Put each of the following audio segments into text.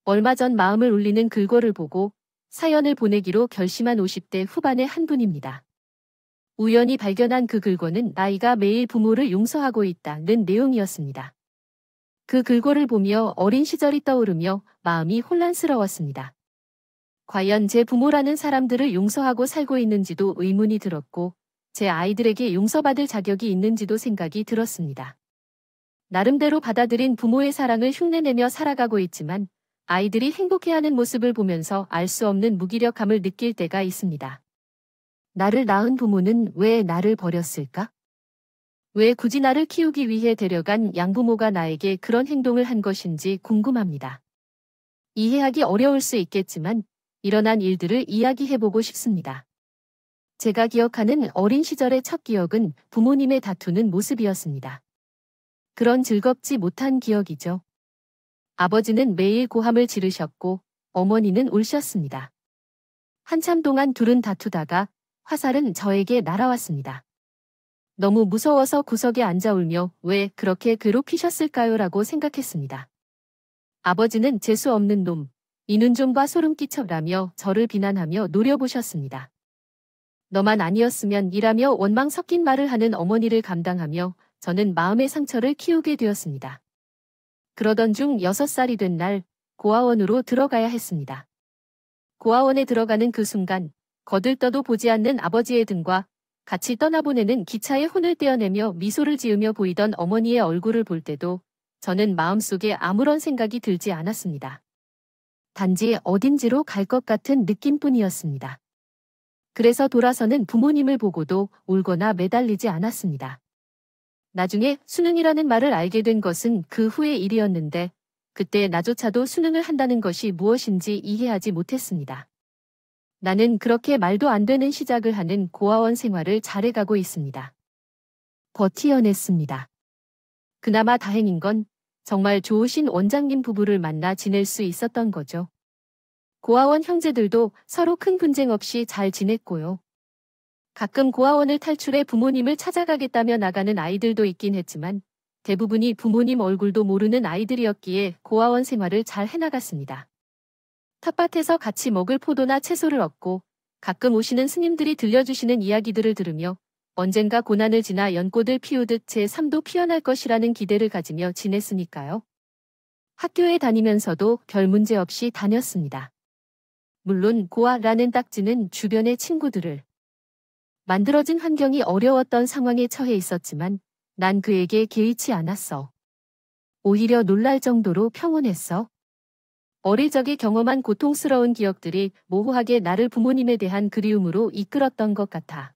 얼마 전 마음을 울리는 글거를 보고 사연을 보내기로 결심한 50대 후반의 한 분입니다. 우연히 발견한 그 글거는 나이가 매일 부모를 용서하고 있다는 내용이었습니다. 그 글거를 보며 어린 시절이 떠오르며 마음이 혼란스러웠습니다. 과연 제 부모라는 사람들을 용서하고 살고 있는지도 의문이 들었고 제 아이들에게 용서받을 자격이 있는지도 생각이 들었습니다. 나름대로 받아들인 부모의 사랑을 흉내내며 살아가고 있지만 아이들이 행복해하는 모습을 보면서 알 수 없는 무기력함을 느낄 때가 있습니다. 나를 낳은 부모는 왜 나를 버렸을까? 왜 굳이 나를 키우기 위해 데려간 양부모가 나에게 그런 행동을 한 것인지 궁금합니다. 이해하기 어려울 수 있겠지만 일어난 일들을 이야기해보고 싶습니다. 제가 기억하는 어린 시절의 첫 기억은 부모님의 다투는 모습이었습니다. 그런 즐겁지 못한 기억이죠. 아버지는 매일 고함을 지르셨고 어머니는 울셨습니다. 한참 동안 둘은 다투다가 화살은 저에게 날아왔습니다. 너무 무서워서 구석에 앉아 울며 왜 그렇게 괴롭히셨을까요? 라고 생각했습니다. 아버지는 재수 없는 놈, 이는 좀 봐 소름 끼쳐라며 저를 비난하며 노려보셨습니다. 너만 아니었으면 이라며 원망 섞인 말을 하는 어머니를 감당하며 저는 마음의 상처를 키우게 되었습니다. 그러던 중 6살이 된 날 고아원으로 들어가야 했습니다. 고아원에 들어가는 그 순간 거들떠도 보지 않는 아버지의 등과 같이 떠나보내는 기차의 혼을 떼어내며 미소를 지으며 보이던 어머니의 얼굴을 볼 때도 저는 마음속에 아무런 생각이 들지 않았습니다. 단지 어딘지로 갈 것 같은 느낌뿐이었습니다. 그래서 돌아서는 부모님을 보고도 울거나 매달리지 않았습니다. 나중에 수능이라는 말을 알게 된 것은 그 후의 일이었는데 그때 나조차도 수능을 한다는 것이 무엇인지 이해하지 못했습니다. 나는 그렇게 말도 안 되는 시작을 하는 고아원 생활을 잘해가고 있습니다. 버티어냈습니다. 그나마 다행인 건 정말 좋으신 원장님 부부를 만나 지낼 수 있었던 거죠. 고아원 형제들도 서로 큰 분쟁 없이 잘 지냈고요. 가끔 고아원을 탈출해 부모님을 찾아가겠다며 나가는 아이들도 있긴 했지만 대부분이 부모님 얼굴도 모르는 아이들이었기에 고아원 생활을 잘 해나갔습니다. 텃밭에서 같이 먹을 포도나 채소를 얻고 가끔 오시는 스님들이 들려주시는 이야기들을 들으며 언젠가 고난을 지나 연꽃을 피우듯 제3도 피어날 것이라는 기대를 가지며 지냈으니까요. 학교에 다니면서도 별 문제 없이 다녔습니다. 물론 고아라는 딱지는 주변의 친구들을 만들어진 환경이 어려웠던 상황에 처해 있었지만 난 그에게 개의치 않았어. 오히려 놀랄 정도로 평온했어. 어릴 적에 경험한 고통스러운 기억들이 모호하게 나를 부모님에 대한 그리움으로 이끌었던 것 같아.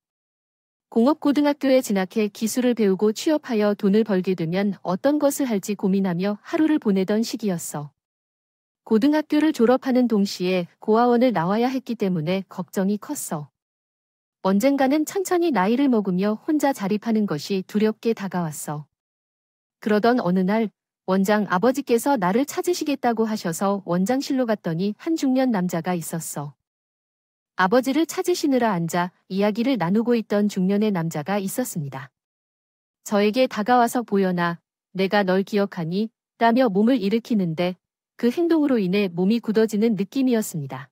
공업고등학교에 진학해 기술을 배우고 취업하여 돈을 벌게 되면 어떤 것을 할지 고민하며 하루를 보내던 시기였어. 고등학교를 졸업하는 동시에 고아원을 나와야 했기 때문에 걱정이 컸어. 언젠가는 천천히 나이를 먹으며 혼자 자립하는 것이 두렵게 다가왔어. 그러던 어느 날 원장 아버지께서 나를 찾으시겠다고 하셔서 원장실로 갔더니 한 중년 남자가 있었어. 아버지를 찾으시느라 앉아 이야기를 나누고 있던 중년의 남자가 있었습니다. 저에게 다가와서 보여나 내가 널 기억하니? 라며 몸을 일으키는데 그 행동으로 인해 몸이 굳어지는 느낌이었습니다.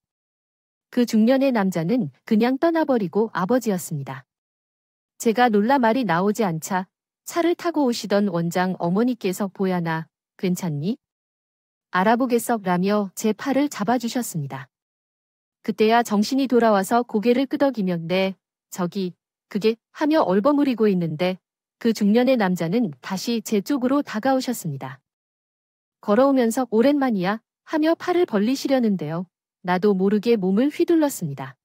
그 중년의 남자는 그냥 떠나버리고 아버지였습니다. 제가 놀라 말이 나오지 않자 차를 타고 오시던 원장 어머니께서 보야나, 괜찮니? 알아보겠어 라며 제 팔을 잡아주셨습니다. 그때야 정신이 돌아와서 고개를 끄덕이며 네, 저기, 그게 하며 얼버무리고 있는데 그 중년의 남자는 다시 제 쪽으로 다가오셨습니다. 걸어오면서 오랜만이야 하며 팔을 벌리시려는데요. 나도 모르게 몸을 휘둘렀습니다.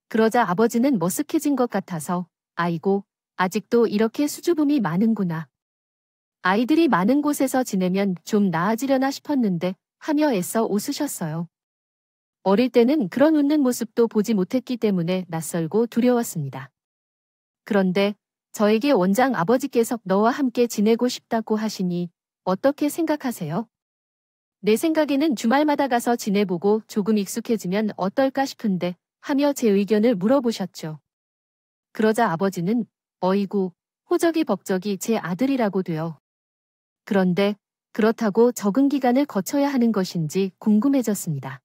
그러자 아버지는 머쓱해진 것 같아서 아이고, 아직도 이렇게 수줍음이 많은구나. 아이들이 많은 곳에서 지내면 좀 나아지려나 싶었는데 하며 애써 웃으셨어요. 어릴 때는 그런 웃는 모습도 보지 못했기 때문에 낯설고 두려웠습니다. 그런데 저에게 원장 아버지께서 너와 함께 지내고 싶다고 하시니 어떻게 생각하세요? 내 생각에는 주말마다 가서 지내보고 조금 익숙해지면 어떨까 싶은데 하며 제 의견을 물어보셨죠. 그러자 아버지는 어이구, 호적이 벅적이 제 아들이라고 돼요. 그런데 그렇다고 적응 기간을 거쳐야 하는 것인지 궁금해졌습니다.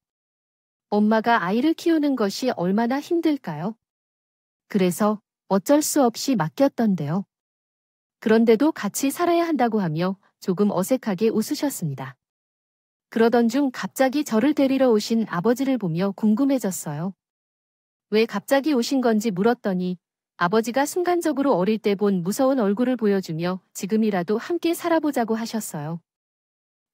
엄마가 아이를 키우는 것이 얼마나 힘들까요? 그래서 어쩔 수 없이 맡겼던데요. 그런데도 같이 살아야 한다고 하며 조금 어색하게 웃으셨습니다. 그러던 중 갑자기 저를 데리러 오신 아버지를 보며 궁금해졌어요. 왜 갑자기 오신 건지 물었더니 아버지가 순간적으로 어릴 때 본 무서운 얼굴을 보여주며 지금이라도 함께 살아보자고 하셨어요.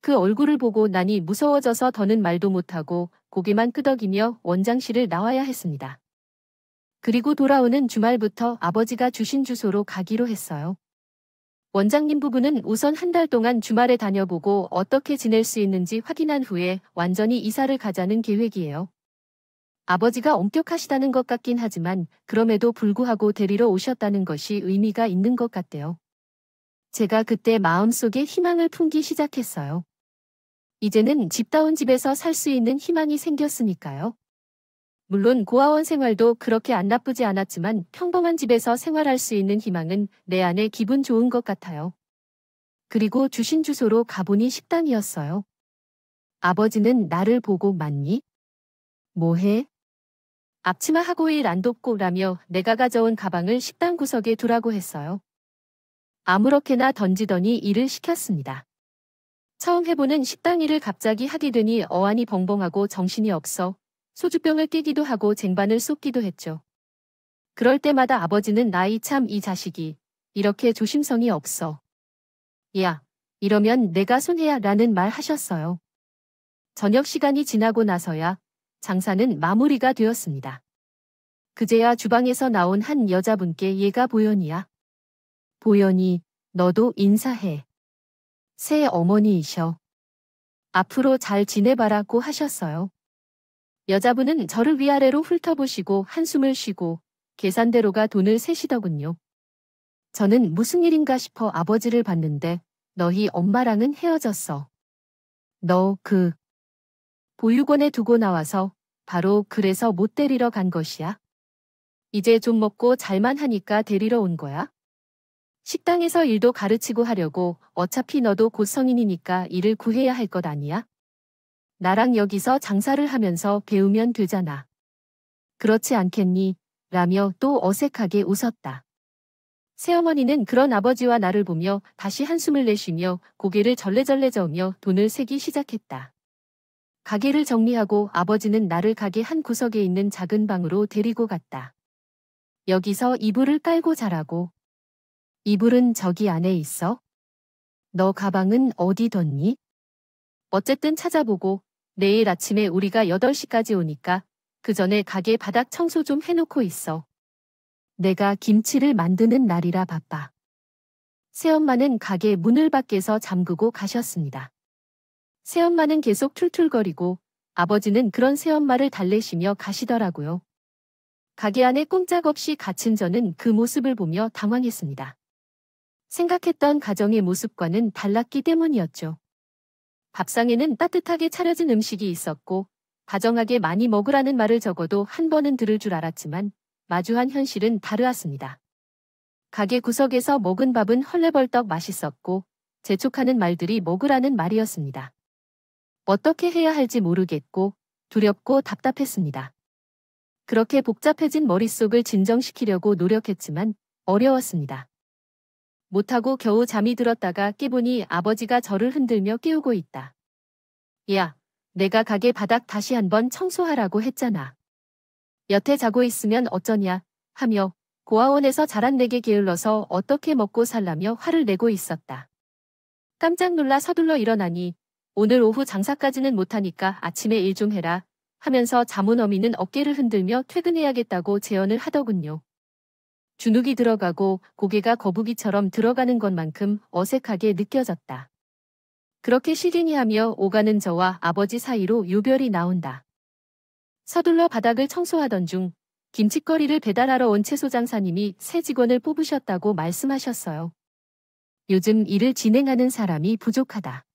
그 얼굴을 보고 나니 무서워져서 더는 말도 못하고 고개만 끄덕이며 원장실을 나와야 했습니다. 그리고 돌아오는 주말부터 아버지가 주신 주소로 가기로 했어요. 원장님 부부는 우선 한 달 동안 주말에 다녀보고 어떻게 지낼 수 있는지 확인한 후에 완전히 이사를 가자는 계획이에요. 아버지가 엄격하시다는 것 같긴 하지만 그럼에도 불구하고 데리러 오셨다는 것이 의미가 있는 것 같대요. 제가 그때 마음속에 희망을 품기 시작했어요. 이제는 집다운 집에서 살 수 있는 희망이 생겼으니까요. 물론 고아원 생활도 그렇게 안 나쁘지 않았지만 평범한 집에서 생활할 수 있는 희망은 내 안에 기분 좋은 것 같아요. 그리고 주신 주소로 가보니 식당이었어요. 아버지는 나를 보고 맞니? 뭐해? 앞치마 하고 일 안 돕고 라며 내가 가져온 가방을 식당 구석에 두라고 했어요. 아무렇게나 던지더니 일을 시켰습니다. 처음 해보는 식당 일을 갑자기 하게 되니 어안이 벙벙하고 정신이 없어 소주병을 끼기도 하고 쟁반을 쏟기도 했죠. 그럴 때마다 아버지는 나이 참 이 자식이 이렇게 조심성이 없어. 야, 이러면 내가 손해야 라는 말 하셨어요. 저녁 시간이 지나고 나서야 장사는 마무리가 되었습니다. 그제야 주방에서 나온 한 여자분께 얘가 보연이야. 보연이, 너도 인사해. 새 어머니이셔. 앞으로 잘 지내봐라고 하셨어요. 여자분은 저를 위아래로 훑어보시고 한숨을 쉬고 계산대로가 돈을 세시더군요. 저는 무슨 일인가 싶어 아버지를 봤는데 너희 엄마랑은 헤어졌어. 너 보육원에 두고 나와서 바로 그래서 못 데리러 간 것이야. 이제 좀 먹고 잘만 하니까 데리러 온 거야. 식당에서 일도 가르치고 하려고 어차피 너도 곧 성인이니까 일을 구해야 할 것 아니야? 나랑 여기서 장사를 하면서 배우면 되잖아. 그렇지 않겠니? 라며 또 어색하게 웃었다. 새어머니는 그런 아버지와 나를 보며 다시 한숨을 내쉬며 고개를 절레절레 저으며 돈을 세기 시작했다. 가게를 정리하고 아버지는 나를 가게 한 구석에 있는 작은 방으로 데리고 갔다. 여기서 이불을 깔고 자라고. 이불은 저기 안에 있어? 너 가방은 어디 뒀니? 어쨌든 찾아보고 내일 아침에 우리가 8시까지 오니까 그 전에 가게 바닥 청소 좀 해놓고 있어. 내가 김치를 만드는 날이라 바빠. 새엄마는 가게 문을 밖에서 잠그고 가셨습니다. 새엄마는 계속 툴툴거리고 아버지는 그런 새엄마를 달래시며 가시더라고요. 가게 안에 꼼짝없이 갇힌 저는 그 모습을 보며 당황했습니다. 생각했던 가정의 모습과는 달랐기 때문이었죠. 밥상에는 따뜻하게 차려진 음식이 있었고 다정하게 많이 먹으라는 말을 적어도 한 번은 들을 줄 알았지만 마주한 현실은 다르았습니다. 가게 구석에서 먹은 밥은 헐레벌떡 맛있었고 재촉하는 말들이 먹으라는 말이었습니다. 어떻게 해야 할지 모르겠고 두렵고 답답했습니다. 그렇게 복잡해진 머릿속을 진정시키려고 노력했지만 어려웠습니다. 못하고 겨우 잠이 들었다가 깨보니 아버지가 저를 흔들며 깨우고 있다. 야, 내가 가게 바닥 다시 한번 청소하라고 했잖아. 여태 자고 있으면 어쩌냐 하며 고아원에서 자란 내게 게을러서 어떻게 먹고 살라며 화를 내고 있었다. 깜짝 놀라 서둘러 일어나니 오늘 오후 장사까지는 못하니까 아침에 일 좀 해라 하면서 자문 어미는 어깨를 흔들며 퇴근해야겠다고 제언을 하더군요. 주눅이 들어가고 고개가 거북이처럼 들어가는 것만큼 어색하게 느껴졌다. 그렇게 시린이 하며 오가는 저와 아버지 사이로 유별이 나온다. 서둘러 바닥을 청소하던 중 김칫거리를 배달하러 온 채소장사님이 새 직원을 뽑으셨다고 말씀하셨어요. 요즘 일을 진행하는 사람이 부족하다.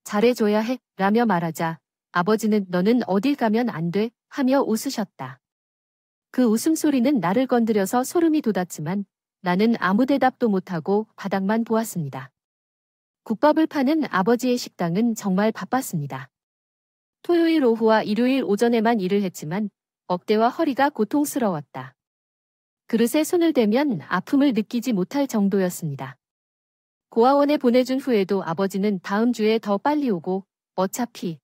잘해줘야 해 라며 말하자 아버지는 너는 어딜 가면 안 돼 하며 웃으셨다. 그 웃음소리는 나를 건드려서 소름이 돋았지만 나는 아무 대답도 못하고 바닥만 보았습니다. 국밥을 파는 아버지의 식당은 정말 바빴습니다. 토요일 오후와 일요일 오전에만 일을 했지만 어깨와 허리가 고통스러웠다. 그릇에 손을 대면 아픔을 느끼지 못할 정도였습니다. 고아원에 보내준 후에도 아버지는 다음 주에 더 빨리 오고 어차피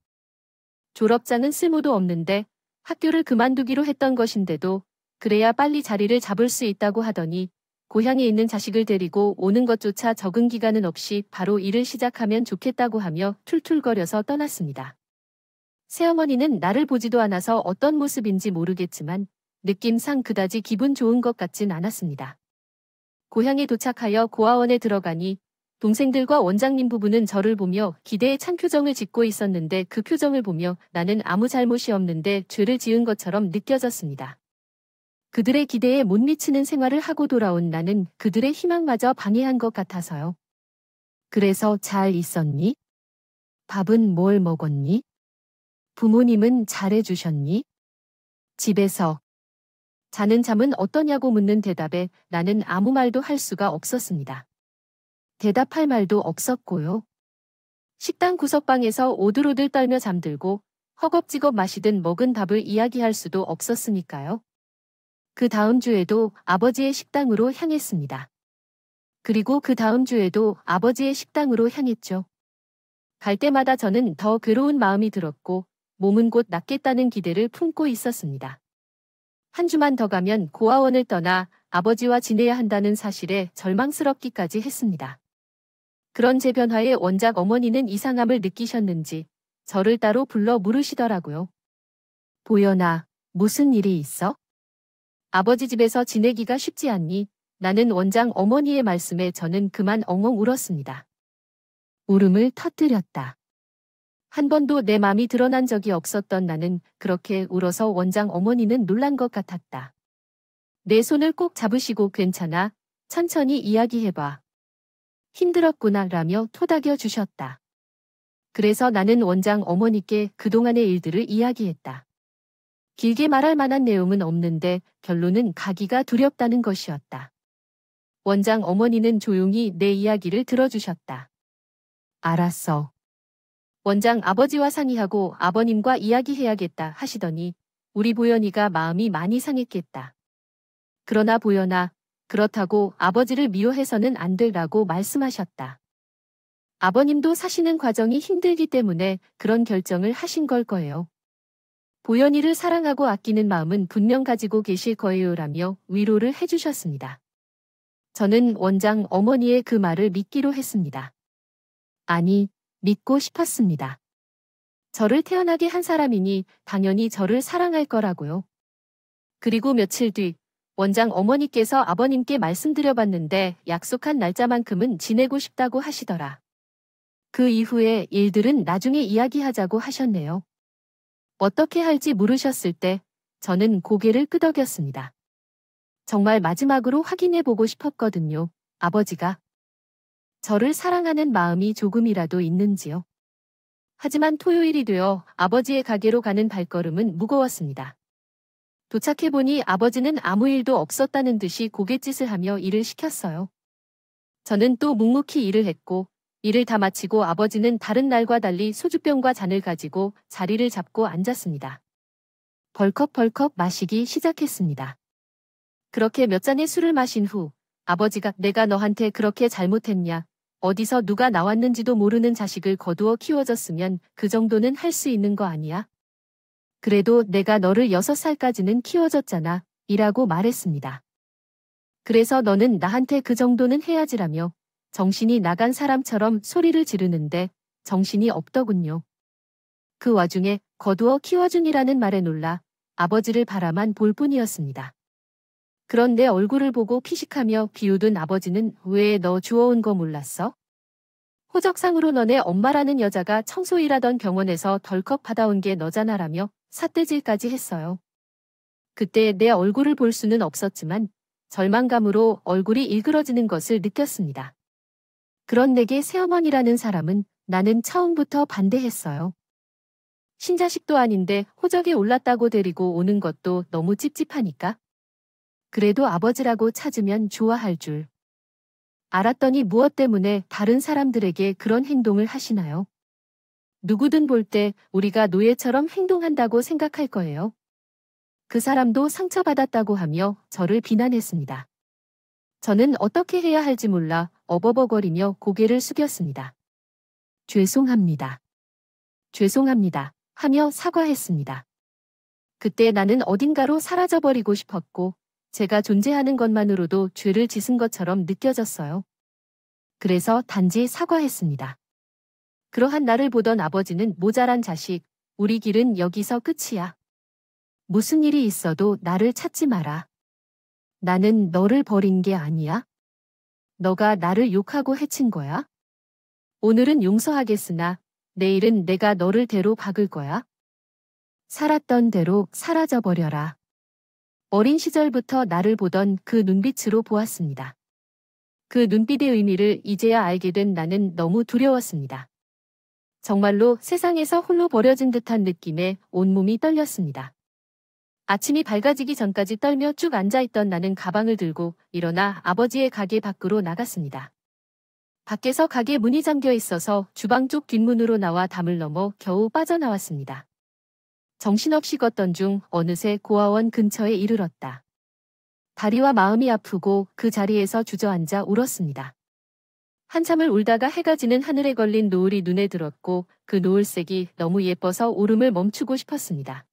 졸업장은 쓸모도 없는데 학교를 그만두기로 했던 것인데도 그래야 빨리 자리를 잡을 수 있다고 하더니 고향에 있는 자식을 데리고 오는 것조차 적응 기간은 없이 바로 일을 시작하면 좋겠다고 하며 툴툴거려서 떠났습니다. 새어머니는 나를 보지도 않아서 어떤 모습인지 모르겠지만 느낌상 그다지 기분 좋은 것 같진 않았습니다. 고향에 도착하여 고아원에 들어가니 동생들과 원장님 부부는 저를 보며 기대에 찬 표정을 짓고 있었는데 그 표정을 보며 나는 아무 잘못이 없는데 죄를 지은 것처럼 느껴졌습니다. 그들의 기대에 못 미치는 생활을 하고 돌아온 나는 그들의 희망마저 방해한 것 같아서요. 그래서 잘 있었니? 밥은 뭘 먹었니? 부모님은 잘해주셨니? 집에서 자는 잠은 어떠냐고 묻는 대답에 나는 아무 말도 할 수가 없었습니다. 대답할 말도 없었고요. 식당 구석방에서 오들오들 떨며 잠들고 허겁지겁 마시듯 먹은 밥을 이야기할 수도 없었으니까요. 그 다음 주에도 아버지의 식당으로 향했습니다. 그리고 그 다음 주에도 아버지의 식당으로 향했죠. 갈 때마다 저는 더 괴로운 마음이 들었고 몸은 곧 낫겠다는 기대를 품고 있었습니다. 한 주만 더 가면 고아원을 떠나 아버지와 지내야 한다는 사실에 절망스럽기까지 했습니다. 그런 제 변화에 원작 어머니는 이상함을 느끼셨는지 저를 따로 불러 물으시더라고요. 보연아, 무슨 일이 있어? 아버지 집에서 지내기가 쉽지 않니? 나는 원장 어머니의 말씀에 저는 그만 엉엉 울었습니다. 울음을 터뜨렸다. 한 번도 내 맘이 드러난 적이 없었던 나는 그렇게 울어서 원장 어머니는 놀란 것 같았다. 내 손을 꼭 잡으시고 괜찮아? 천천히 이야기해봐. 힘들었구나 라며 토닥여 주셨다. 그래서 나는 원장 어머니께 그동안의 일들을 이야기했다. 길게 말할 만한 내용은 없는데 결론은 가기가 두렵다는 것이었다. 원장 어머니는 조용히 내 이야기를 들어주셨다. 알았어. 원장 아버지와 상의하고 아버님과 이야기해야겠다 하시더니 우리 보연이가 마음이 많이 상했겠다. 그러나 보연아, 그렇다고 아버지를 미워해서는 안 되라고 말씀하셨다. 아버님도 사시는 과정이 힘들기 때문에 그런 결정을 하신 걸 거예요. 보연이를 사랑하고 아끼는 마음은 분명 가지고 계실 거예요라며 위로를 해주셨습니다. 저는 원장 어머니의 그 말을 믿기로 했습니다. 아니, 믿고 싶었습니다. 저를 태어나게 한 사람이니 당연히 저를 사랑할 거라고요. 그리고 며칠 뒤 원장 어머니께서 아버님께 말씀드려봤는데 약속한 날짜만큼은 지내고 싶다고 하시더라. 그 이후의 일들은 나중에 이야기하자고 하셨네요. 어떻게 할지 물으셨을 때 저는 고개를 끄덕였습니다. 정말 마지막으로 확인해보고 싶었거든요. 아버지가 저를 사랑하는 마음이 조금이라도 있는지요. 하지만 토요일이 되어 아버지의 가게로 가는 발걸음은 무거웠습니다. 도착해보니 아버지는 아무 일도 없었다는 듯이 고갯짓을 하며 일을 시켰어요. 저는 또 묵묵히 일을 했고 일을 다 마치고 아버지는 다른 날과 달리 소주병과 잔을 가지고 자리를 잡고 앉았습니다. 벌컥벌컥 마시기 시작했습니다. 그렇게 몇 잔의 술을 마신 후 아버지가 내가 너한테 그렇게 잘못했냐? 어디서 누가 나왔는지도 모르는 자식을 거두어 키워줬으면 그 정도는 할 수 있는 거 아니야? 그래도 내가 너를 6살까지는 키워줬잖아. 이라고 말했습니다. 그래서 너는 나한테 그 정도는 해야지라며 정신이 나간 사람처럼 소리를 지르는데 정신이 없더군요. 그 와중에 거두어 키워준이라는 말에 놀라 아버지를 바라만 볼 뿐이었습니다. 그런 내 얼굴을 보고 피식하며 비웃은 아버지는 왜 너 주워온 거 몰랐어? 호적상으로 너네 엄마라는 여자가 청소일하던 병원에서 덜컥 받아온 게 너잖아라며 삿대질까지 했어요. 그때 내 얼굴을 볼 수는 없었지만 절망감으로 얼굴이 일그러지는 것을 느꼈습니다. 그런 내게 새어머니라는 사람은 나는 처음부터 반대했어요. 신자식도 아닌데 호적에 올랐다고 데리고 오는 것도 너무 찝찝하니까. 그래도 아버지라고 찾으면 좋아할 줄. 알았더니 무엇 때문에 다른 사람들에게 그런 행동을 하시나요? 누구든 볼 때 우리가 노예처럼 행동한다고 생각할 거예요. 그 사람도 상처받았다고 하며 저를 비난했습니다. 저는 어떻게 해야 할지 몰라 어버버거리며 고개를 숙였습니다. 죄송합니다. 죄송합니다. 하며 사과했습니다. 그때 나는 어딘가로 사라져버리고 싶었고 제가 존재하는 것만으로도 죄를 짓은 것처럼 느껴졌어요. 그래서 단지 사과했습니다. 그러한 나를 보던 아버지는 모자란 자식, 우리 길은 여기서 끝이야. 무슨 일이 있어도 나를 찾지 마라. 나는 너를 버린 게 아니야. 너가 나를 욕하고 해친 거야. 오늘은 용서하겠으나 내일은 내가 너를 대로 박을 거야. 살았던 대로 사라져버려라. 어린 시절부터 나를 보던 그 눈빛으로 보았습니다. 그 눈빛의 의미를 이제야 알게 된 나는 너무 두려웠습니다. 정말로 세상에서 홀로 버려진 듯한 느낌에 온몸이 떨렸습니다. 아침이 밝아지기 전까지 떨며 쭉 앉아있던 나는 가방을 들고 일어나 아버지의 가게 밖으로 나갔습니다. 밖에서 가게 문이 잠겨 있어서 주방 쪽 뒷문으로 나와 담을 넘어 겨우 빠져나왔습니다. 정신없이 걷던 중 어느새 고아원 근처에 이르렀다. 다리와 마음이 아프고 그 자리에서 주저앉아 울었습니다. 한참을 울다가 해가 지는 하늘에 걸린 노을이 눈에 들었고 그 노을색이 너무 예뻐서 울음을 멈추고 싶었습니다.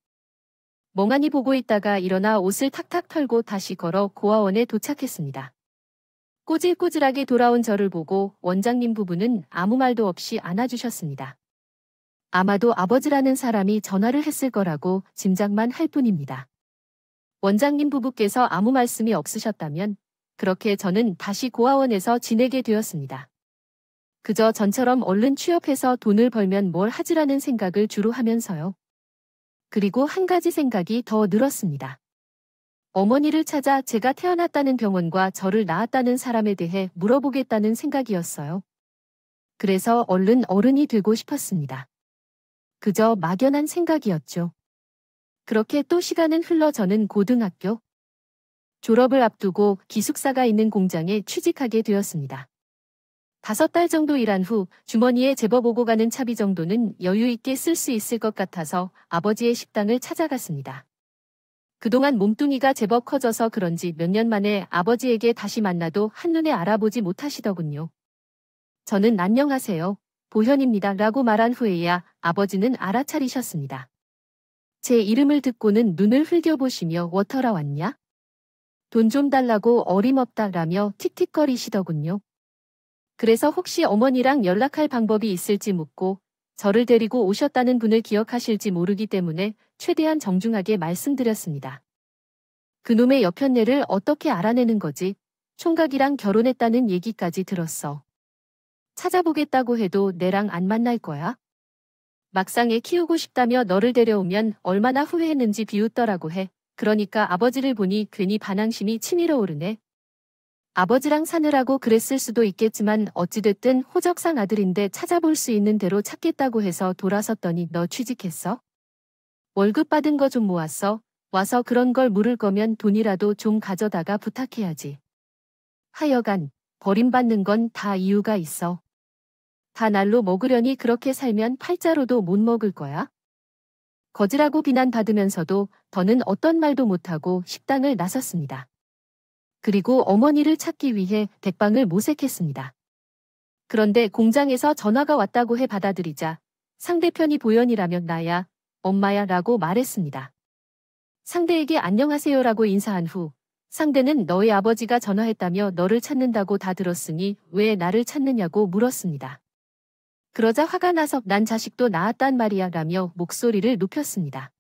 멍하니 보고 있다가 일어나 옷을 탁탁 털고 다시 걸어 고아원에 도착했습니다. 꼬질꼬질하게 돌아온 저를 보고 원장님 부부는 아무 말도 없이 안아주셨습니다. 아마도 아버지라는 사람이 전화를 했을 거라고 짐작만 할 뿐입니다. 원장님 부부께서 아무 말씀이 없으셨다면 그렇게 저는 다시 고아원에서 지내게 되었습니다. 그저 전처럼 얼른 취업해서 돈을 벌면 뭘 하지라는 생각을 주로 하면서요. 그리고 한 가지 생각이 더 늘었습니다. 어머니를 찾아 제가 태어났다는 병원과 저를 낳았다는 사람에 대해 물어보겠다는 생각이었어요. 그래서 얼른 어른이 되고 싶었습니다. 그저 막연한 생각이었죠. 그렇게 또 시간은 흘러 저는 고등학교 졸업을 앞두고 기숙사가 있는 공장에 취직하게 되었습니다. 5달 정도 일한 후 주머니에 제법 오고 가는 차비 정도는 여유 있게 쓸 수 있을 것 같아서 아버지의 식당을 찾아갔습니다. 그동안 몸뚱이가 제법 커져서 그런지 몇 년 만에 아버지에게 다시 만나도 한눈에 알아보지 못하시더군요. 저는 안녕하세요. 보현입니다. 라고 말한 후에야 아버지는 알아차리셨습니다. 제 이름을 듣고는 눈을 흘겨보시며 워터라 왔냐? 돈 좀 달라고 어림없다라며 틱틱거리시더군요. 그래서 혹시 어머니랑 연락할 방법이 있을지 묻고 저를 데리고 오셨다는 분을 기억하실지 모르기 때문에 최대한 정중하게 말씀드렸습니다. 그놈의 여편네를 어떻게 알아내는 거지? 총각이랑 결혼했다는 얘기까지 들었어. 찾아보겠다고 해도 내랑 안 만날 거야? 막상 애 키우고 싶다며 너를 데려오면 얼마나 후회했는지 비웃더라고 해. 그러니까 아버지를 보니 괜히 반항심이 치밀어 오르네. 아버지랑 사느라고 그랬을 수도 있겠지만 어찌됐든 호적상 아들인데 찾아볼 수 있는 대로 찾겠다고 해서 돌아섰더니 너 취직했어? 월급 받은 거 좀 모았어? 와서 그런 걸 물을 거면 돈이라도 좀 가져다가 부탁해야지. 하여간 버림받는 건 다 이유가 있어. 다 날로 먹으려니 그렇게 살면 팔자로도 못 먹을 거야? 거지라고 비난받으면서도 더는 어떤 말도 못하고 식당을 나섰습니다. 그리고 어머니를 찾기 위해 백방을 모색했습니다. 그런데 공장에서 전화가 왔다고 해 받아들이자 상대편이 보현이라면 나야, 엄마야 라고 말했습니다. 상대에게 안녕하세요라고 인사한 후 상대는 너의 아버지가 전화했다며 너를 찾는다고 다 들었으니 왜 나를 찾느냐고 물었습니다. 그러자 화가 나서 난 자식도 낳았단 말이야 라며 목소리를 높였습니다.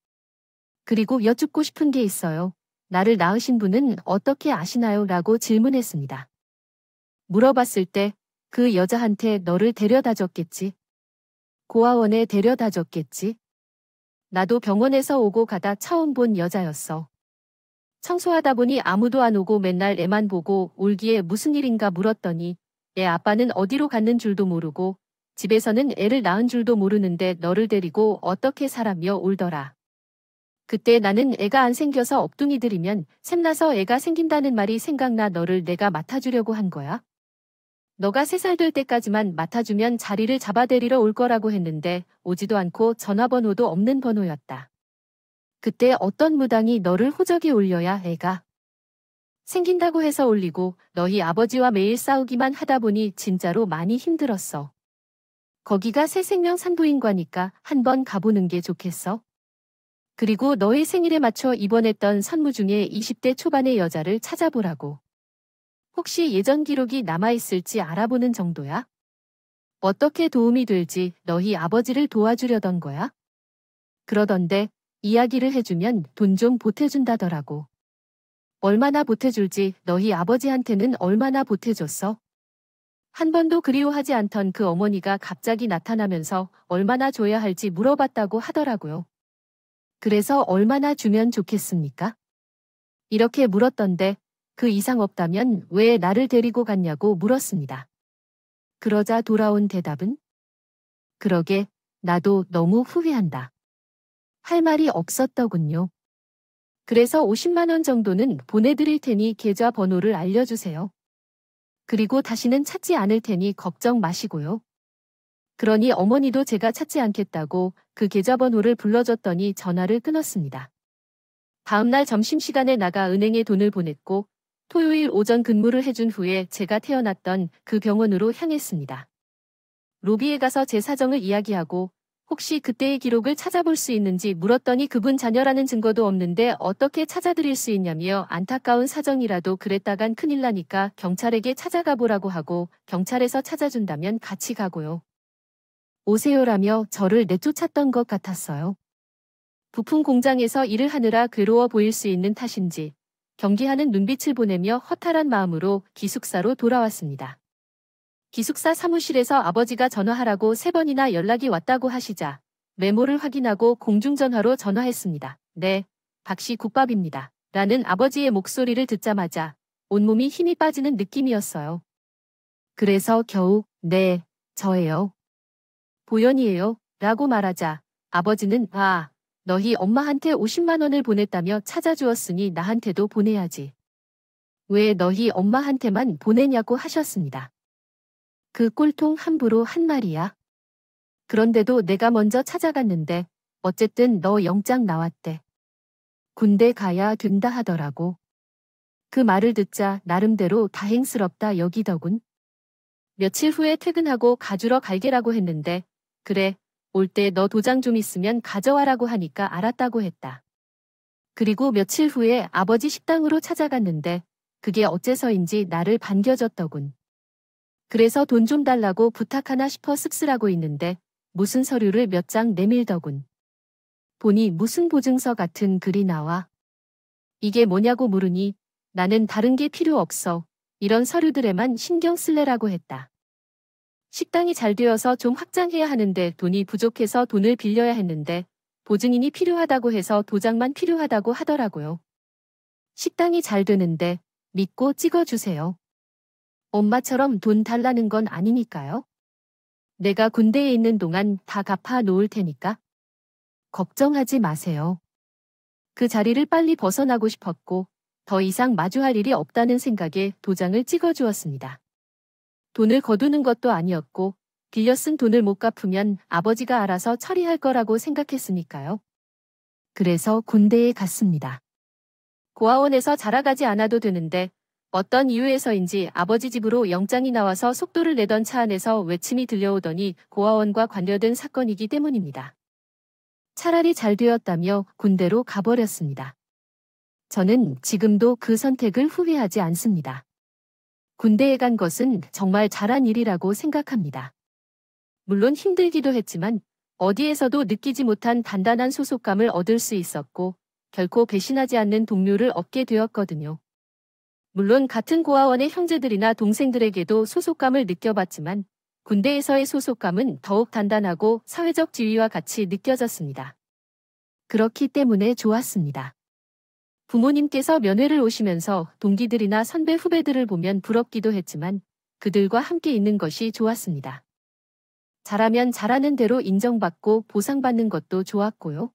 그리고 여쭙고 싶은 게 있어요. 나를 낳으신 분은 어떻게 아시나요? 라고 질문했습니다. 물어봤을 때 그 여자한테 너를 데려다 줬겠지. 고아원에 데려다 줬겠지. 나도 병원에서 오고 가다 처음 본 여자였어. 청소하다 보니 아무도 안 오고 맨날 애만 보고 울기에 무슨 일인가 물었더니 애 아빠는 어디로 갔는 줄도 모르고 집에서는 애를 낳은 줄도 모르는데 너를 데리고 어떻게 살아며 울더라. 그때 나는 애가 안 생겨서 엎둥이들이면 샘나서 애가 생긴다는 말이 생각나 너를 내가 맡아주려고 한 거야. 너가 3살 될 때까지만 맡아주면 자리를 잡아데리러 올 거라고 했는데 오지도 않고 전화번호도 없는 번호였다. 그때 어떤 무당이 너를 호적에 올려야 애가 생긴다고 해서 올리고 너희 아버지와 매일 싸우기만 하다 보니 진짜로 많이 힘들었어. 거기가 새생명 산부인과니까 한번 가보는 게 좋겠어. 그리고 너의 생일에 맞춰 입원했던 선무 중에 20대 초반의 여자를 찾아보라고. 혹시 예전 기록이 남아있을지 알아보는 정도야? 어떻게 도움이 될지 너희 아버지를 도와주려던 거야? 그러던데 이야기를 해주면 돈 좀 보태준다더라고. 얼마나 보태줄지 너희 아버지한테는 얼마나 보태줬어? 한 번도 그리워하지 않던 그 어머니가 갑자기 나타나면서 얼마나 줘야 할지 물어봤다고 하더라고요. 그래서 얼마나 주면 좋겠습니까? 이렇게 물었던데 그 이상 없다면 왜 나를 데리고 갔냐고 물었습니다. 그러자 돌아온 대답은? 그러게, 나도 너무 후회한다. 할 말이 없었더군요. 그래서 50만 원 정도는 보내드릴 테니 계좌번호를 알려주세요. 그리고 다시는 찾지 않을 테니 걱정 마시고요. 그러니 어머니도 제가 찾지 않겠다고 그 계좌번호를 불러줬더니 전화를 끊었습니다. 다음날 점심시간에 나가 은행에 돈을 보냈고 토요일 오전 근무를 해준 후에 제가 태어났던 그 병원으로 향했습니다. 로비에 가서 제 사정을 이야기하고 혹시 그때의 기록을 찾아볼 수 있는지 물었더니 그분 자녀라는 증거도 없는데 어떻게 찾아드릴 수 있냐며 안타까운 사정이라도 그랬다간 큰일 나니까 경찰에게 찾아가 보라고 하고 경찰에서 찾아준다면 같이 가고요. 오세요라며 저를 내쫓았던 것 같았어요. 부품 공장에서 일을 하느라 괴로워 보일 수 있는 탓인지 경계하는 눈빛을 보내며 허탈한 마음으로 기숙사로 돌아왔습니다. 기숙사 사무실에서 아버지가 전화하라고 3번이나 연락이 왔다고 하시자 메모를 확인하고 공중전화로 전화했습니다. 네, 박씨 국밥입니다. 라는 아버지의 목소리를 듣자마자 온몸이 힘이 빠지는 느낌이었어요. 그래서 겨우 네, 저예요. 보연이에요. 라고 말하자 아버지는 너희 엄마한테 50만 원을 보냈다며 찾아주었으니 나한테도 보내야지. 왜 너희 엄마한테만 보내냐고 하셨습니다. 그 꼴통 함부로 한 말이야. 그런데도 내가 먼저 찾아갔는데 어쨌든 너 영장 나왔대. 군대 가야 된다 하더라고. 그 말을 듣자 나름대로 다행스럽다 여기더군. 며칠 후에 퇴근하고 가주러 갈게라고 했는데 그래, 올 때 너 도장 좀 있으면 가져와라고 하니까 알았다고 했다. 그리고 며칠 후에 아버지 식당으로 찾아갔는데 그게 어째서인지 나를 반겨줬더군. 그래서 돈 좀 달라고 부탁하나 싶어 씁쓸하고 있는데 무슨 서류를 몇 장 내밀더군. 보니 무슨 보증서 같은 글이 나와. 이게 뭐냐고 물으니 나는 다른 게 필요 없어. 이런 서류들에만 신경 쓸래라고 했다. 식당이 잘 되어서 좀 확장해야 하는데 돈이 부족해서 돈을 빌려야 했는데 보증인이 필요하다고 해서 도장만 필요하다고 하더라고요. 식당이 잘 되는데 믿고 찍어주세요. 엄마처럼 돈 달라는 건 아니니까요. 내가 군대에 있는 동안 다 갚아 놓을 테니까. 걱정하지 마세요. 그 자리를 빨리 벗어나고 싶었고 더 이상 마주할 일이 없다는 생각에 도장을 찍어주었습니다. 돈을 거두는 것도 아니었고 빌려 쓴 돈을 못 갚으면 아버지가 알아서 처리할 거라고 생각했으니까요. 그래서 군대에 갔습니다. 고아원에서 자라가지 않아도 되는데 어떤 이유에서인지 아버지 집으로 영장이 나와서 속도를 내던 차 안에서 외침이 들려오더니 고아원과 관련된 사건이기 때문입니다. 차라리 잘 되었다며 군대로 가버렸습니다. 저는 지금도 그 선택을 후회하지 않습니다. 군대에 간 것은 정말 잘한 일이라고 생각합니다. 물론 힘들기도 했지만 어디에서도 느끼지 못한 단단한 소속감을 얻을 수 있었고 결코 배신하지 않는 동료를 얻게 되었거든요. 물론 같은 고아원의 형제들이나 동생들에게도 소속감을 느껴봤지만 군대에서의 소속감은 더욱 단단하고 사회적 지위와 같이 느껴졌습니다. 그렇기 때문에 좋았습니다. 부모님께서 면회를 오시면서 동기들이나 선배 후배들을 보면 부럽기도 했지만 그들과 함께 있는 것이 좋았습니다. 잘하면 잘하는 대로 인정받고 보상받는 것도 좋았고요.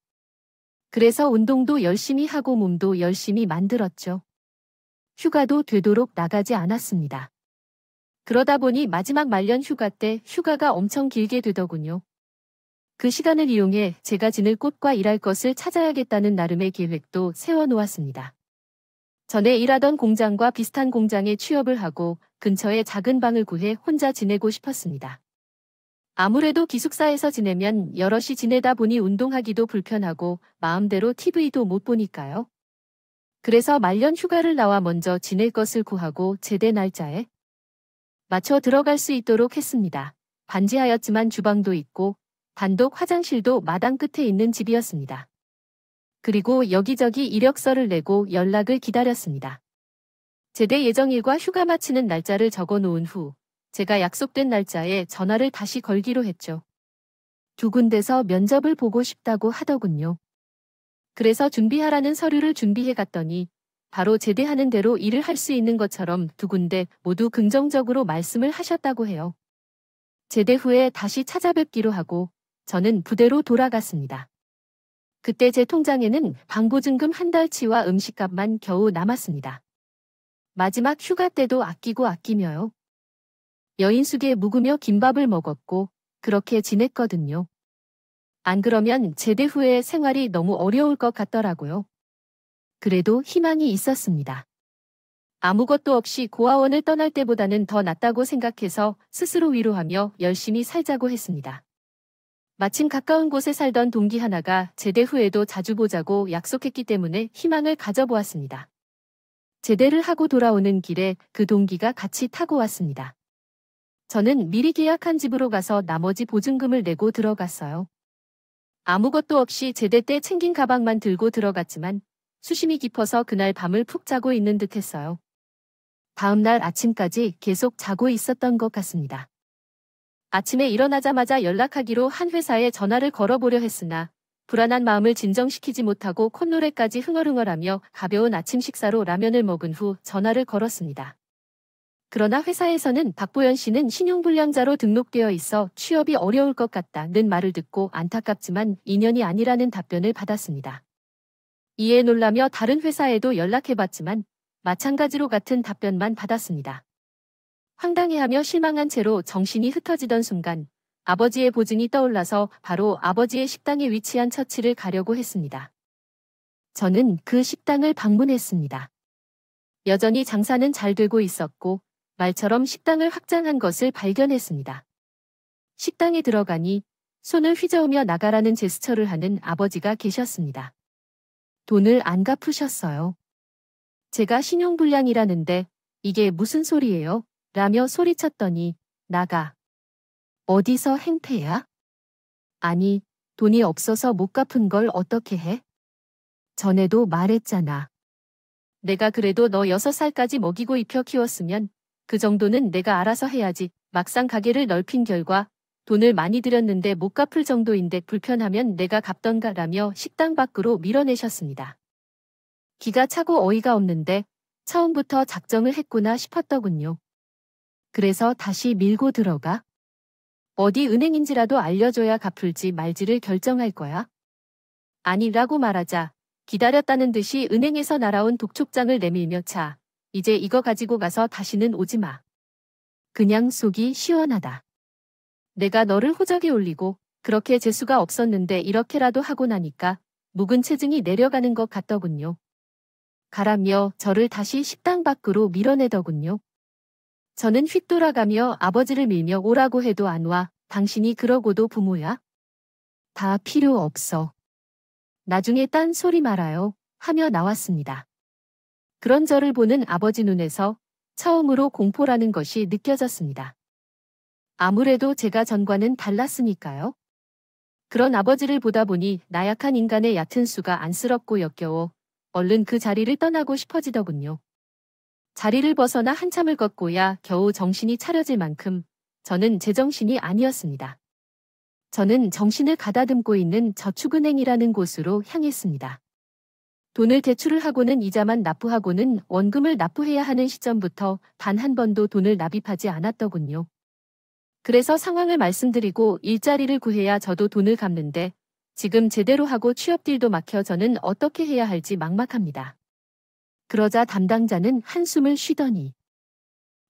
그래서 운동도 열심히 하고 몸도 열심히 만들었죠. 휴가도 되도록 나가지 않았습니다. 그러다 보니 마지막 말년 휴가 때 휴가가 엄청 길게 되더군요. 그 시간을 이용해 제가 지낼 곳과 일할 것을 찾아야겠다는 나름의 계획도 세워놓았습니다. 전에 일하던 공장과 비슷한 공장에 취업을 하고 근처에 작은 방을 구해 혼자 지내고 싶었습니다. 아무래도 기숙사에서 지내면 여럿이 지내다 보니 운동하기도 불편하고 마음대로 TV도 못 보니까요. 그래서 말년 휴가를 나와 먼저 지낼 것을 구하고 제대 날짜에 맞춰 들어갈 수 있도록 했습니다. 반지하였지만 주방도 있고 단독 화장실도 마당 끝에 있는 집이었습니다. 그리고 여기저기 이력서를 내고 연락을 기다렸습니다. 제대 예정일과 휴가 마치는 날짜를 적어 놓은 후 제가 약속된 날짜에 전화를 다시 걸기로 했죠. 두 군데서 면접을 보고 싶다고 하더군요. 그래서 준비하라는 서류를 준비해 갔더니 바로 제대하는 대로 일을 할 수 있는 것처럼 두 군데 모두 긍정적으로 말씀을 하셨다고 해요. 제대 후에 다시 찾아뵙기로 하고 저는 부대로 돌아갔습니다. 그때 제 통장에는 방보증금 한 달치와 음식값만 겨우 남았습니다. 마지막 휴가 때도 아끼고 아끼며요. 여인숙에 묵으며 김밥을 먹었고 그렇게 지냈거든요. 안 그러면 제대 후에 생활이 너무 어려울 것 같더라고요. 그래도 희망이 있었습니다. 아무것도 없이 고아원을 떠날 때보다는 더 낫다고 생각해서 스스로 위로하며 열심히 살자고 했습니다. 마침 가까운 곳에 살던 동기 하나가 제대 후에도 자주 보자고 약속했기 때문에 희망을 가져보았습니다. 제대를 하고 돌아오는 길에 그 동기가 같이 타고 왔습니다. 저는 미리 계약한 집으로 가서 나머지 보증금을 내고 들어갔어요. 아무것도 없이 제대 때 챙긴 가방만 들고 들어갔지만 수심이 깊어서 그날 밤을 푹 자고 있는 듯 했어요. 다음 날 아침까지 계속 자고 있었던 것 같습니다. 아침에 일어나자마자 연락하기로 한 회사에 전화를 걸어보려 했으나 불안한 마음을 진정시키지 못하고 콧노래까지 흥얼흥얼하며 가벼운 아침 식사로 라면을 먹은 후 전화를 걸었습니다. 그러나 회사에서는 박보연 씨는 신용불량자로 등록되어 있어 취업이 어려울 것 같다는 말을 듣고 안타깝지만 인연이 아니라는 답변을 받았습니다. 이에 놀라며 다른 회사에도 연락해봤지만 마찬가지로 같은 답변만 받았습니다. 황당해하며 실망한 채로 정신이 흩어지던 순간 아버지의 보증이 떠올라서 바로 아버지의 식당에 위치한 처치를 가려고 했습니다. 저는 그 식당을 방문했습니다. 여전히 장사는 잘 되고 있었고 말처럼 식당을 확장한 것을 발견했습니다. 식당에 들어가니 손을 휘저으며 나가라는 제스처를 하는 아버지가 계셨습니다. 돈을 안 갚으셨어요. 제가 신용불량이라는데 이게 무슨 소리예요? 라며 소리쳤더니 나가. 어디서 행패야? 아니, 돈이 없어서 못 갚은 걸 어떻게 해? 전에도 말했잖아. 내가 그래도 너 6살까지 먹이고 입혀 키웠으면 그 정도는 내가 알아서 해야지. 막상 가게를 넓힌 결과 돈을 많이 들였는데 못 갚을 정도인데 불편하면 내가 갚던가라며 식당 밖으로 밀어내셨습니다. 기가 차고 어이가 없는데 처음부터 작정을 했구나 싶었더군요. 그래서 다시 밀고 들어가? 어디 은행인지라도 알려줘야 갚을지 말지를 결정할 거야? 아니라고 말하자 기다렸다는 듯이 은행에서 날아온 독촉장을 내밀며 자, 이제 이거 가지고 가서 다시는 오지 마. 그냥 속이 시원하다. 내가 너를 호적에 올리고 그렇게 재수가 없었는데 이렇게라도 하고 나니까 묵은 체증이 내려가는 것 같더군요. 가라며 저를 다시 식당 밖으로 밀어내더군요. 저는 휙 돌아가며 아버지를 밀며 오라고 해도 안 와. 당신이 그러고도 부모야? 다 필요 없어. 나중에 딴 소리 말아요. 하며 나왔습니다. 그런 저를 보는 아버지 눈에서 처음으로 공포라는 것이 느껴졌습니다. 아무래도 제가 전과는 달랐으니까요. 그런 아버지를 보다 보니 나약한 인간의 얕은 수가 안쓰럽고 역겨워 얼른 그 자리를 떠나고 싶어지더군요. 자리를 벗어나 한참을 걷고야 겨우 정신이 차려질 만큼 저는 제정신이 아니었습니다. 저는 정신을 가다듬고 있는 저축은행이라는 곳으로 향했습니다. 돈을 대출을 하고는 이자만 납부하고는 원금을 납부해야 하는 시점부터 단 한 번도 돈을 납입하지 않았더군요. 그래서 상황을 말씀드리고 일자리를 구해야 저도 돈을 갚는데 지금 제대로 하고 취업딜도 막혀 저는 어떻게 해야 할지 막막합니다. 그러자 담당자는 한숨을 쉬더니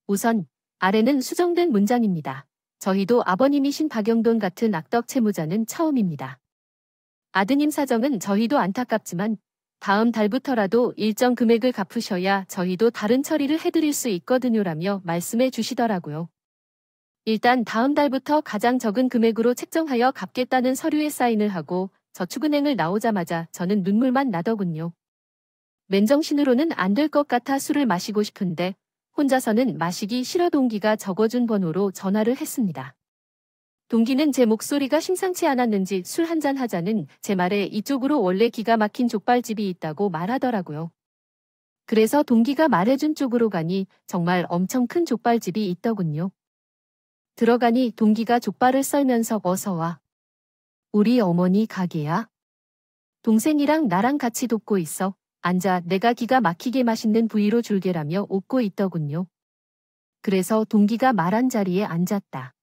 우선 아래는 수정된 문장입니다. 저희도 아버님이신 박영돈 같은 악덕 채무자는 처음입니다. 아드님 사정은 저희도 안타깝지만 다음 달부터라도 일정 금액을 갚으셔야 저희도 다른 처리를 해드릴 수 있거든요라며 말씀해 주시더라고요. 일단 다음 달부터 가장 적은 금액으로 책정하여 갚겠다는 서류에 사인을 하고 저축은행을 나오자마자 저는 눈물만 나더군요. 맨정신으로는 안 될 것 같아 술을 마시고 싶은데 혼자서는 마시기 싫어 동기가 적어준 번호로 전화를 했습니다. 동기는 제 목소리가 심상치 않았는지 술 한잔 하자는 제 말에 이쪽으로 원래 기가 막힌 족발집이 있다고 말하더라고요. 그래서 동기가 말해준 쪽으로 가니 정말 엄청 큰 족발집이 있더군요. 들어가니 동기가 족발을 썰면서 어서 와. 우리 어머니 가게야. 동생이랑 나랑 같이 돕고 있어. 앉아 내가 기가 막히게 맛있는 부위로 줄게라며 웃고 있더군요. 그래서 동기가 말한 자리에 앉았다.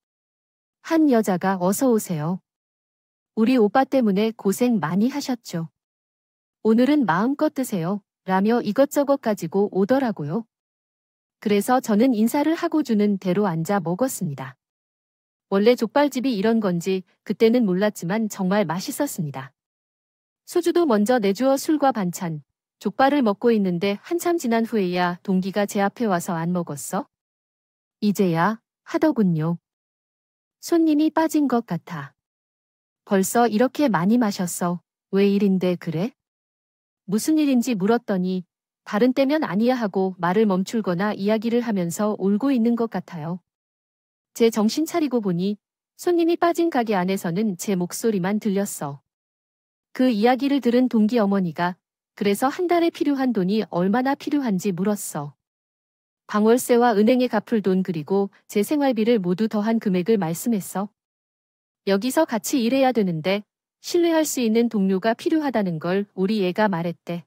한 여자가 어서 오세요. 우리 오빠 때문에 고생 많이 하셨죠. 오늘은 마음껏 드세요. 라며 이것저것 가지고 오더라고요. 그래서 저는 인사를 하고 주는 대로 앉아 먹었습니다. 원래 족발집이 이런 건지 그때는 몰랐지만 정말 맛있었습니다. 소주도 먼저 내주어 술과 반찬, 족발을 먹고 있는데 한참 지난 후에야 동기가 제 앞에 와서 안 먹었어? 이제야 하더군요. 손님이 빠진 것 같아. 벌써 이렇게 많이 마셨어. 왜 일인데 그래? 무슨 일인지 물었더니 다른 때면 아니야 하고 말을 멈추거나 이야기를 하면서 울고 있는 것 같아요. 제 정신 차리고 보니 손님이 빠진 가게 안에서는 제 목소리만 들렸어. 그 이야기를 들은 동기 어머니가 그래서 한 달에 필요한 돈이 얼마나 필요한지 물었어. 방월세와 은행에 갚을 돈 그리고 제 생활비를 모두 더한 금액을 말씀했어. 여기서 같이 일해야 되는데 신뢰할 수 있는 동료가 필요하다는 걸 우리 애가 말했대.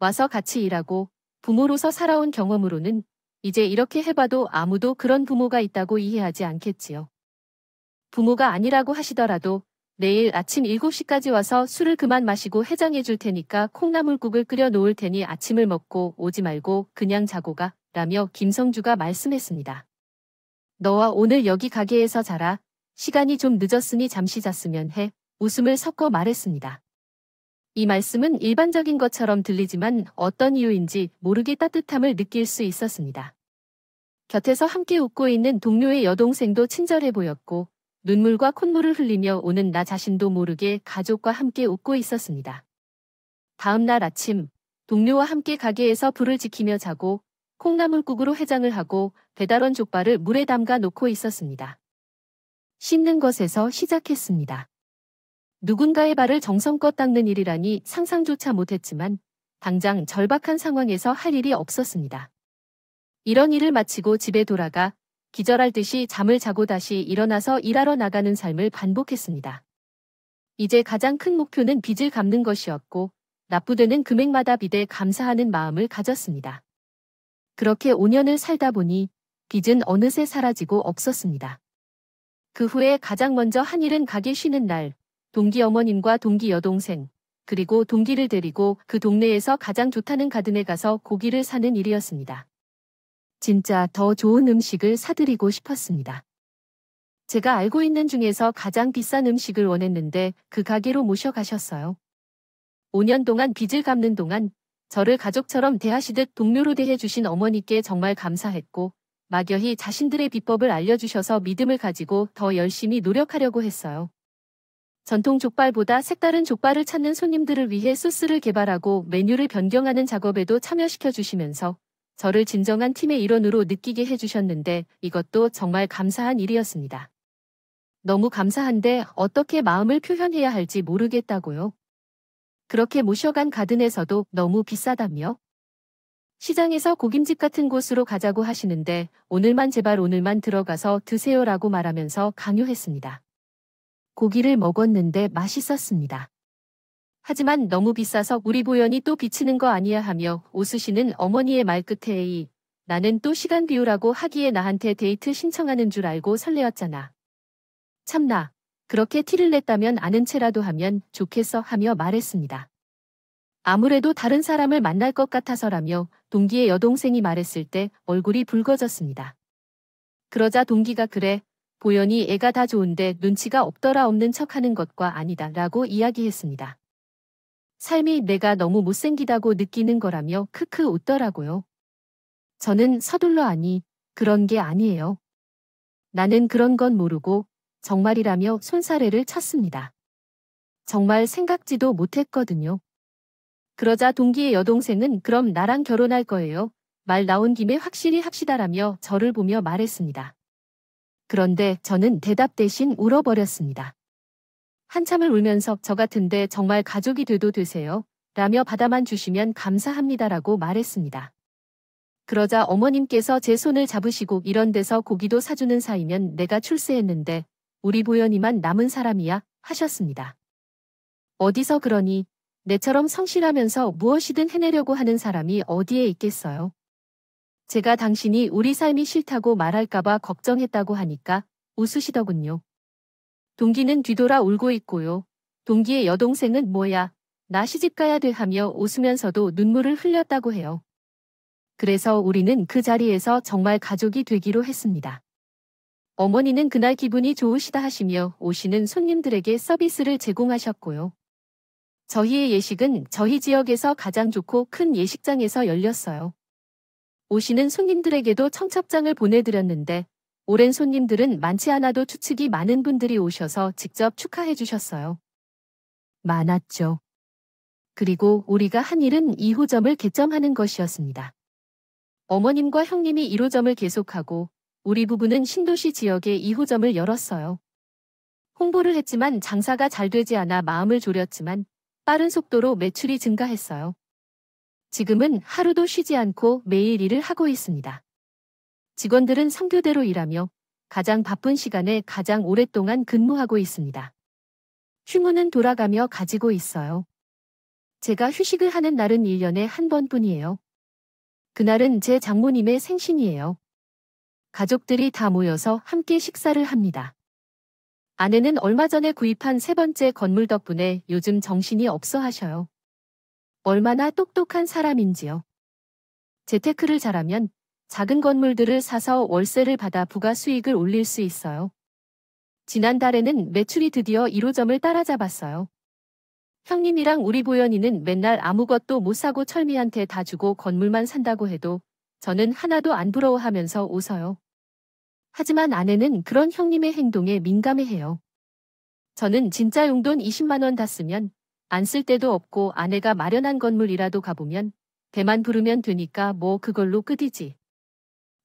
와서 같이 일하고 부모로서 살아온 경험으로는 이제 이렇게 해봐도 아무도 그런 부모가 있다고 이해하지 않겠지요. 부모가 아니라고 하시더라도 내일 아침 7시까지 와서 술을 그만 마시고 해장해 줄 테니까 콩나물국을 끓여 놓을 테니 아침을 먹고 오지 말고 그냥 자고 가 라며 김성주가 말씀했습니다. 너와 오늘 여기 가게에서 자라. 시간이 좀 늦었으니 잠시 잤으면 해. 웃음을 섞어 말했습니다. 이 말씀은 일반적인 것처럼 들리지만 어떤 이유인지 모르게 따뜻함을 느낄 수 있었습니다. 곁에서 함께 웃고 있는 동료의 여동생도 친절해 보였고 눈물과 콧물을 흘리며 오는 나 자신도 모르게 가족과 함께 웃고 있었습니다. 다음 날 아침 동료와 함께 가게에서 불을 지키며 자고 콩나물국으로 해장을 하고 배달원 족발을 물에 담가 놓고 있었습니다. 씻는 것에서 시작했습니다. 누군가의 발을 정성껏 닦는 일이라니 상상조차 못했지만 당장 절박한 상황에서 할 일이 없었습니다. 이런 일을 마치고 집에 돌아가 기절할 듯이 잠을 자고 다시 일어나서 일하러 나가는 삶을 반복했습니다. 이제 가장 큰 목표는 빚을 갚는 것이었고 납부되는 금액마다 빚에 감사하는 마음을 가졌습니다. 그렇게 5년을 살다 보니 빚은 어느새 사라지고 없었습니다. 그 후에 가장 먼저 한 일은 가게 쉬는 날 동기 어머님과 동기 여동생 그리고 동기를 데리고 그 동네에서 가장 좋다는 가든에 가서 고기를 사는 일이었습니다. 진짜 더 좋은 음식을 사드리고 싶었습니다. 제가 알고 있는 중에서 가장 비싼 음식을 원했는데 그 가게로 모셔가셨어요. 5년 동안 빚을 갚는 동안 저를 가족처럼 대하시듯 동료로 대해주신 어머니께 정말 감사했고 막연히 자신들의 비법을 알려주셔서 믿음을 가지고 더 열심히 노력하려고 했어요. 전통 족발보다 색다른 족발을 찾는 손님들을 위해 소스를 개발하고 메뉴를 변경하는 작업에도 참여시켜 주시면서 저를 진정한 팀의 일원으로 느끼게 해주셨는데 이것도 정말 감사한 일이었습니다. 너무 감사한데 어떻게 마음을 표현해야 할지 모르겠다고요. 그렇게 모셔간 가든에서도 너무 비싸다며? 시장에서 고김집 같은 곳으로 가자고 하시는데 오늘만 제발 오늘만 들어가서 드세요라고 말하면서 강요했습니다. 고기를 먹었는데 맛있었습니다. 하지만 너무 비싸서 우리 보연이 또 비치는 거 아니야 하며 웃으시는 어머니의 말끝에 에이, 나는 또 시간 비우라고 하기에 나한테 데이트 신청하는 줄 알고 설레었잖아. 참나, 그렇게 티를 냈다면 아는 체라도 하면 좋겠어 하며 말했습니다. 아무래도 다른 사람을 만날 것 같아서라며 동기의 여동생이 말했을 때 얼굴이 붉어졌습니다. 그러자 동기가 그래, 보연이 애가 다 좋은데 눈치가 없더라 없는 척하는 것과 아니다 라고 이야기했습니다. 삶이 내가 너무 못생기다고 느끼는 거라며 크크 웃더라고요. 저는 서둘러 아니, 그런 게 아니에요. 나는 그런 건 모르고 정말이라며 손사래를 쳤습니다. 정말 생각지도 못했거든요. 그러자 동기의 여동생은 그럼 나랑 결혼할 거예요. 말 나온 김에 확실히 합시다라며 저를 보며 말했습니다. 그런데 저는 대답 대신 울어버렸습니다. 한참을 울면서 저 같은데 정말 가족이 돼도 되세요? 라며 받아만 주시면 감사합니다라고 말했습니다. 그러자 어머님께서 제 손을 잡으시고 이런 데서 고기도 사주는 사이면 내가 출세했는데 우리 보연이만 남은 사람이야 하셨습니다. 어디서 그러니 내처럼 성실하면서 무엇이든 해내려고 하는 사람이 어디에 있겠어요. 제가 당신이 우리 삶이 싫다고 말할까봐 걱정했다고 하니까 웃으시더군요. 동기는 뒤돌아 울고 있고요. 동기의 여동생은 뭐야, 나 시집가야 돼 하며 웃으면서도 눈물을 흘렸다고 해요. 그래서 우리는 그 자리에서 정말 가족이 되기로 했습니다. 어머니는 그날 기분이 좋으시다 하시며 오시는 손님들에게 서비스를 제공하셨고요. 저희의 예식은 저희 지역에서 가장 좋고 큰 예식장에서 열렸어요. 오시는 손님들에게도 청첩장을 보내드렸는데 오랜 손님들은 많지 않아도 추측이 많은 분들이 오셔서 직접 축하해 주셨어요. 많았죠. 그리고 우리가 한 일은 2호점을 개점하는 것이었습니다. 어머님과 형님이 1호점을 계속하고 우리 부부는 신도시 지역에 2호점을 열었어요. 홍보를 했지만 장사가 잘 되지 않아 마음을 졸였지만 빠른 속도로 매출이 증가했어요. 지금은 하루도 쉬지 않고 매일 일을 하고 있습니다. 직원들은 성교대로 일하며 가장 바쁜 시간에 가장 오랫동안 근무하고 있습니다. 휴무는 돌아가며 가지고 있어요. 제가 휴식을 하는 날은 1년에 한 번뿐이에요. 그날은 제 장모님의 생신이에요. 가족들이 다 모여서 함께 식사를 합니다. 아내는 얼마 전에 구입한 세 번째 건물 덕분에 요즘 정신이 없어 하셔요. 얼마나 똑똑한 사람인지요. 재테크를 잘하면 작은 건물들을 사서 월세를 받아 부가 수익을 올릴 수 있어요. 지난달에는 매출이 드디어 1호점을 따라잡았어요. 형님이랑 우리 보연이는 맨날 아무것도 못 사고 철미한테 다 주고 건물만 산다고 해도 저는 하나도 안 부러워하면서 웃어요. 하지만 아내는 그런 형님의 행동에 민감해해요. 저는 진짜 용돈 20만 원 다 쓰면 안 쓸 데도 없고 아내가 마련한 건물이라도 가보면 배만 부르면 되니까 뭐 그걸로 끝이지.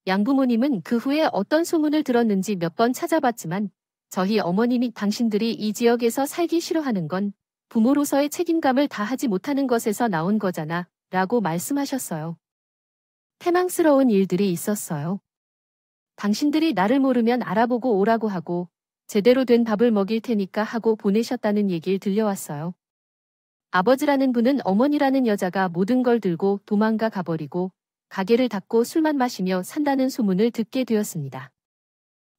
양부모님은 그 후에 어떤 소문을 들었는지 몇 번 찾아봤지만 저희 어머님이 당신들이 이 지역에서 살기 싫어하는 건 부모로서의 책임감을 다하지 못하는 것에서 나온 거잖아 라고 말씀하셨어요. 패망스러운 일들이 있었어요. 당신들이 나를 모르면 알아보고 오라고 하고 제대로 된 밥을 먹일 테니까 하고 보내셨다는 얘기를 들려왔어요. 아버지라는 분은 어머니라는 여자가 모든 걸 들고 도망가 가버리고 가게를 닫고 술만 마시며 산다는 소문을 듣게 되었습니다.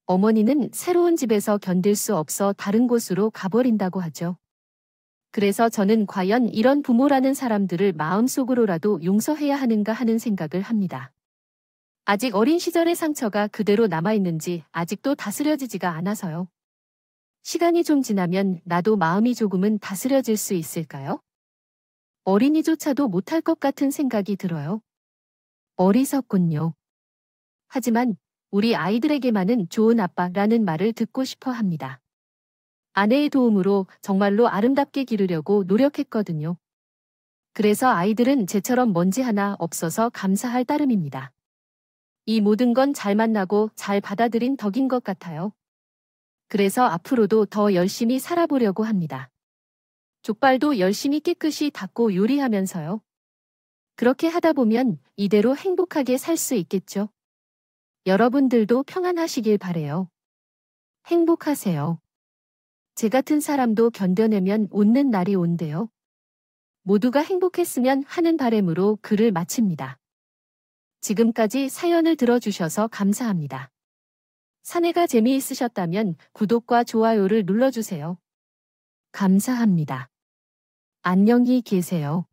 어머니는 새로운 집에서 견딜 수 없어 다른 곳으로 가버린다고 하죠. 그래서 저는 과연 이런 부모라는 사람들을 마음속으로라도 용서해야 하는가 하는 생각을 합니다. 아직 어린 시절의 상처가 그대로 남아있는지 아직도 다스려지지가 않아서요. 시간이 좀 지나면 나도 마음이 조금은 다스려질 수 있을까요? 어린이조차도 못할 것 같은 생각이 들어요. 어리석군요. 하지만 우리 아이들에게만은 좋은 아빠라는 말을 듣고 싶어 합니다. 아내의 도움으로 정말로 아름답게 기르려고 노력했거든요. 그래서 아이들은 제처럼 먼지 하나 없어서 감사할 따름입니다. 이 모든 건 잘 만나고 잘 받아들인 덕인 것 같아요. 그래서 앞으로도 더 열심히 살아보려고 합니다. 족발도 열심히 깨끗이 닦고 요리하면서요. 그렇게 하다 보면 이대로 행복하게 살 수 있겠죠. 여러분들도 평안하시길 바래요. 행복하세요. 제 같은 사람도 견뎌내면 웃는 날이 온대요. 모두가 행복했으면 하는 바람으로 글을 마칩니다. 지금까지 사연을 들어주셔서 감사합니다. 사내가 재미있으셨다면 구독과 좋아요를 눌러주세요. 감사합니다. 안녕히 계세요.